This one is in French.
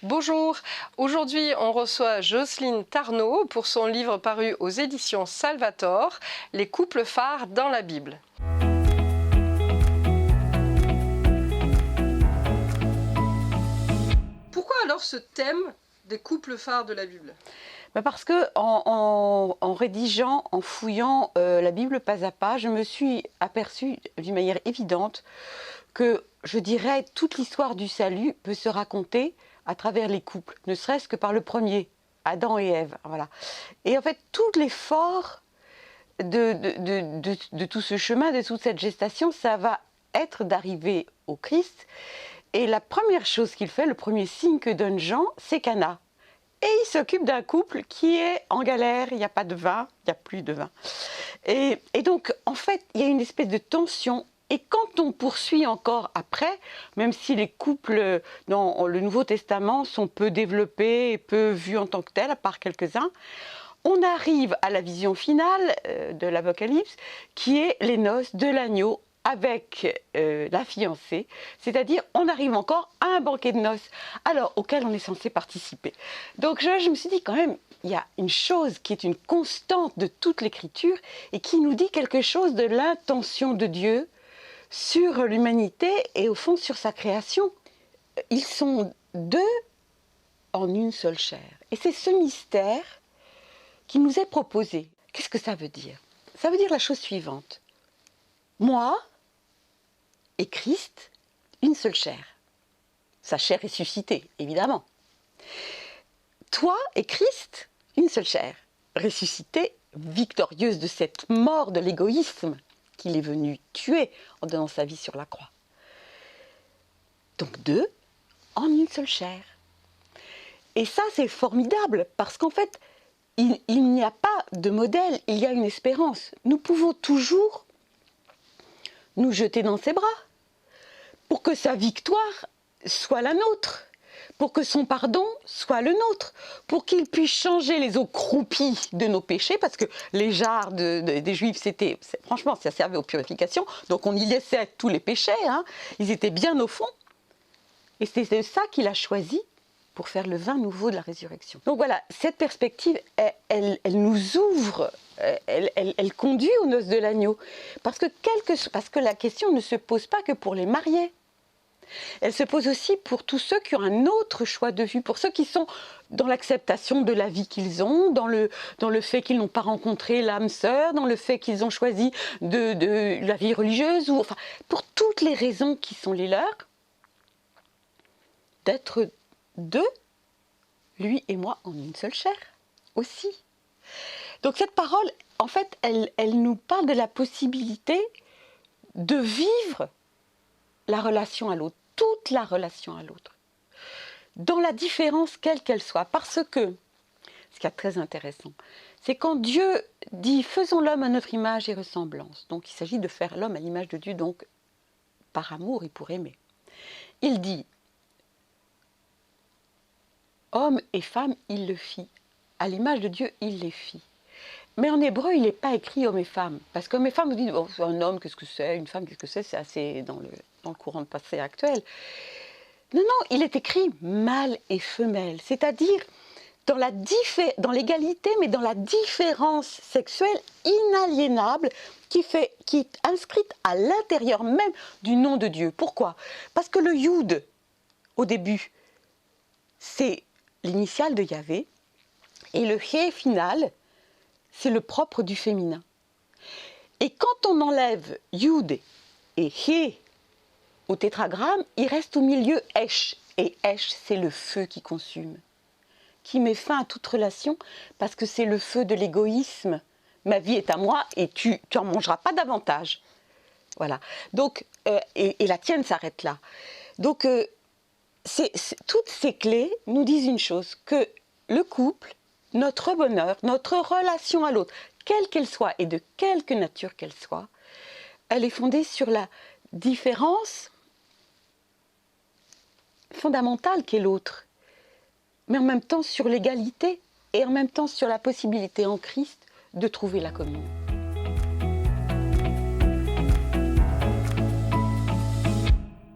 Bonjour, aujourd'hui on reçoit Jocelyne Tarnot pour son livre paru aux éditions Salvator, Les couples phares dans la Bible. Pourquoi alors ce thème des couples phares de la Bible ? Parce que en rédigeant, en fouillant la Bible pas à pas, je me suis aperçue d'une manière évidente que, je dirais, toute l'histoire du salut peut se raconter à travers les couples, ne serait-ce que par le premier, Adam et Ève. Voilà. Et en fait, tout l'effort de tout ce chemin, de toute cette gestation, ça va être d'arriver au Christ. Et la première chose qu'il fait, le premier signe que donne Jean, c'est Cana. Et il s'occupe d'un couple qui est en galère, il n'y a pas de vin, il n'y a plus de vin. Et donc, en fait, il y a une espèce de tension. Et quand on poursuit encore après, même si les couples dans le Nouveau Testament sont peu développés et peu vus en tant que tels, à part quelques-uns, on arrive à la vision finale de l'Apocalypse, qui est les noces de l'agneau avec la fiancée, c'est-à-dire on arrive encore à un banquet de noces, alors auquel on est censé participer. Donc je me suis dit quand même, il y a une chose qui est une constante de toute l'écriture et qui nous dit quelque chose de l'intention de Dieu sur l'humanité et au fond sur sa création. Ils sont deux en une seule chair. Et c'est ce mystère qui nous est proposé. Qu'est-ce que ça veut dire ? Ça veut dire la chose suivante. Moi et Christ, une seule chair. Sa chair ressuscitée, évidemment. Toi et Christ, une seule chair. Ressuscitée, victorieuse de cette mort de l'égoïsme qu'il est venu tuer en donnant sa vie sur la croix. Donc deux en une seule chair. Et ça, c'est formidable, parce qu'en fait, il n'y a pas de modèle, il y a une espérance. Nous pouvons toujours nous jeter dans ses bras pour que sa victoire soit la nôtre, pour que son pardon soit le nôtre, pour qu'il puisse changer les eaux croupies de nos péchés, parce que les jarres des Juifs, franchement, ça servait aux purifications, donc on y laissait tous les péchés, hein. Ils étaient bien au fond, et c'est ça qu'il a choisi pour faire le vin nouveau de la résurrection. Donc voilà, cette perspective, elle nous ouvre, elle conduit aux noces de l'agneau. Parce que la question ne se pose pas que pour les mariés. Elle se pose aussi pour tous ceux qui ont un autre choix de vie, pour ceux qui sont dans l'acceptation de la vie qu'ils ont, dans le fait qu'ils n'ont pas rencontré l'âme sœur, dans le fait qu'ils ont choisi de la vie religieuse, ou enfin, pour toutes les raisons qui sont les leurs, d'être deux, lui et moi, en une seule chair, aussi. Donc cette parole, en fait, elle nous parle de la possibilité de vivre la relation à l'autre, toute la relation à l'autre, dans la différence quelle qu'elle soit. Parce que, ce qui est très intéressant, c'est quand Dieu dit « faisons l'homme à notre image et ressemblance », donc il s'agit de faire l'homme à l'image de Dieu, donc par amour et pour aimer. Il dit homme et femme, il le fit. À l'image de Dieu, il les fit. Mais en hébreu, il n'est pas écrit homme et femme. Parce qu'homme et femme, vous dites, oh, un homme, qu'est-ce que c'est ? Une femme, qu'est-ce que c'est assez dans le courant de passé actuel. Non, il est écrit mâle et femelle. C'est-à-dire dans l'égalité, mais dans la différence sexuelle inaliénable qui est inscrite à l'intérieur même du nom de Dieu. Pourquoi ? Parce que le Yud, au début, c'est l'initiale de Yahvé, et le Hé final, c'est le propre du féminin. Et quand on enlève Yud et Hé au tétragramme, il reste au milieu Esh. Et Esh, c'est le feu qui consume, qui met fin à toute relation, parce que c'est le feu de l'égoïsme. Ma vie est à moi et tu n'en mangeras pas davantage. Voilà. Donc, et la tienne s'arrête là. Donc, toutes ces clés nous disent une chose, que le couple, notre bonheur, notre relation à l'autre, quelle qu'elle soit et de quelque nature qu'elle soit, elle est fondée sur la différence fondamentale qu'est l'autre, mais en même temps sur l'égalité et en même temps sur la possibilité en Christ de trouver la communion.